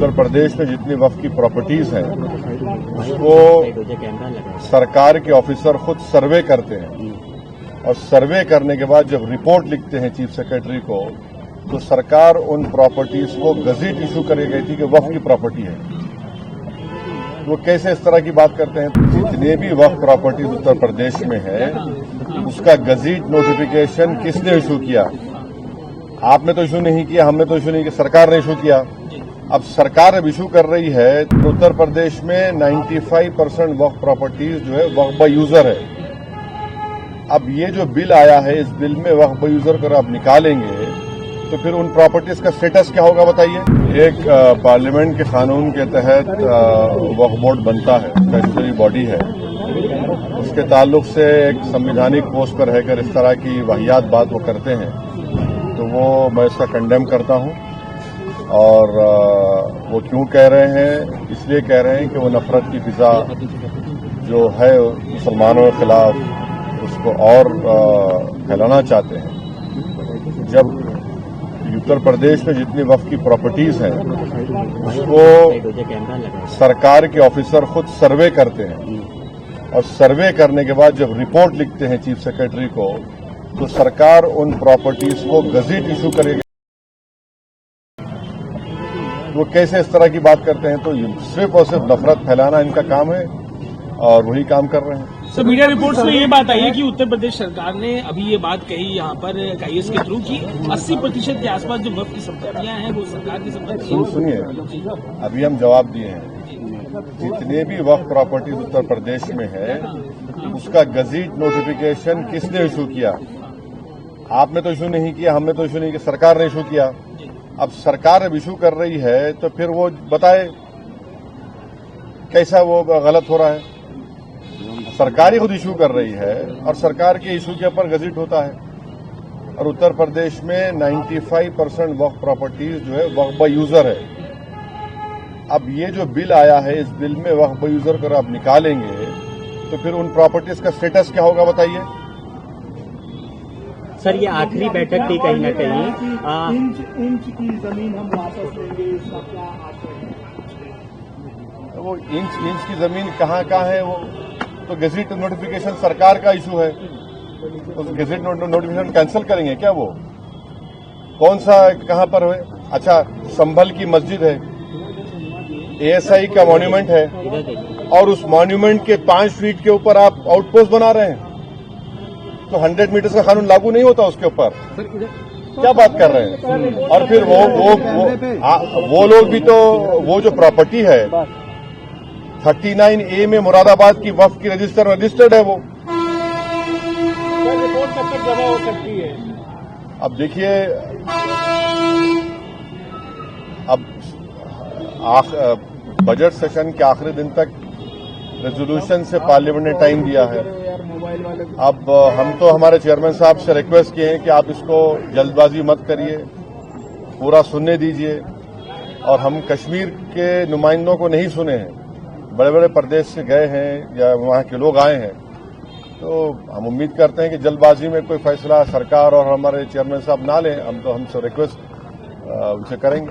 उत्तर प्रदेश में जितनी वक्फ की प्रॉपर्टीज हैं उसको सरकार के ऑफिसर खुद सर्वे करते हैं और सर्वे करने के बाद जब रिपोर्ट लिखते हैं चीफ सेक्रेटरी को तो सरकार उन प्रॉपर्टीज को गजट इशू करके गई थी कि वक्फ की प्रॉपर्टी है। वो कैसे इस तरह की बात करते हैं? जितने भी वक्फ प्रॉपर्टीज उत्तर प्रदेश में है उसका गजट नोटिफिकेशन किसने इशू किया? आपने तो इशू नहीं किया, हमने तो इशू नहीं किया, सरकार ने इशू किया। अब सरकार अब इशू कर रही है तो उत्तर प्रदेश में 95% वक्फ प्रॉपर्टीज जो है वक्फ बाय यूजर है। अब ये जो बिल आया है इस बिल में वक्फ बाय यूजर को आप निकालेंगे तो फिर उन प्रॉपर्टीज का स्टेटस क्या होगा बताइए? एक पार्लियामेंट के कानून के तहत वक्फ बोर्ड बनता है, स्टैट्यूटरी बॉडी है, उसके ताल्लुक से एक संवैधानिक पोस्ट पर रहकर इस तरह की वाहियात बात वो करते हैं तो वो मैं इसका कंडेम करता हूं। और वो क्यों कह रहे हैं? इसलिए कह रहे हैं कि वो नफरत की फिजा जो है मुसलमानों के खिलाफ उसको और फैलाना चाहते हैं। जब उत्तर प्रदेश में जितनी वक्फ की प्रॉपर्टीज हैं उसको सरकार के ऑफिसर खुद सर्वे करते हैं और सर्वे करने के बाद जब रिपोर्ट लिखते हैं चीफ सेक्रेटरी को तो सरकार उन प्रॉपर्टीज को गजट इशू करेगी। वो कैसे इस तरह की बात करते हैं? तो सिर्फ और सिर्फ नफरत फैलाना इनका काम है और वही काम कर रहे हैं। सर, मीडिया रिपोर्ट्स में ये बात आई है कि उत्तर प्रदेश सरकार ने अभी ये बात कही यहाँ पर काईएस के थ्रू कि 80% के आसपास जो वक्फ की संपत्तियां हैं वो सरकार की संपत्ति। सुनिए, अभी हम जवाब दिए हैं। जितने भी वक्फ प्रॉपर्टीज उत्तर प्रदेश में है उसका गजट नोटिफिकेशन किसने इशू किया? आपने तो इशू नहीं किया, हमने तो इशू नहीं किया, सरकार ने इशू किया। अब सरकार अब इशू कर रही है तो फिर वो बताए कैसा वो गलत हो रहा है। सरकार ही खुद इशू कर रही है और सरकार के इशू के ऊपर गजट होता है। और उत्तर प्रदेश में 95% वक्फ प्रॉपर्टीज जो है वक्फ बाय यूजर है। अब ये जो बिल आया है इस बिल में वक्फ बाय यूजर को आप निकालेंगे तो फिर उन प्रॉपर्टीज का स्टेटस क्या होगा बताइए? सर, ये आखिरी बैठक थी कहीं न कहीं। इंच की जमीन हम वापस लेंगे, इसका क्या आशय है? वो इंच की जमीन कहाँ है वो तो गजट नोटिफिकेशन सरकार का इशू है। उस गजट नोटिफिकेशन कैंसिल करेंगे क्या? वो कौन सा कहाँ पर है? अच्छा, संभल की मस्जिद है, एएसआई का मॉन्यूमेंट है और उस मॉन्यूमेंट के 5 फीट के ऊपर आप आउटपोस्ट बना रहे हैं तो 100 मीटर का कानून लागू नहीं होता उसके ऊपर। क्या बात कर रहे हैं? और फिर वो लोग भी तो वो जो प्रॉपर्टी है 39A में मुरादाबाद की वक्फ की रजिस्टर्ड है वो। रिपोर्ट कब तक जमा हो सकती है? अब देखिए, अब बजट सेशन के आखिरी दिन तक रेजोल्यूशन से पार्लियामेंट ने टाइम दिया है। अब हम तो हमारे चेयरमैन साहब से रिक्वेस्ट किए हैं कि आप इसको जल्दबाजी मत करिए, पूरा सुनने दीजिए। और हम कश्मीर के नुमाइंदों को नहीं सुने हैं, बड़े बड़े प्रदेश से गए हैं या वहां के लोग आए हैं, तो हम उम्मीद करते हैं कि जल्दबाजी में कोई फैसला सरकार और हमारे चेयरमैन साहब ना लें। हम तो हमसे रिक्वेस्ट उनसे करेंगे।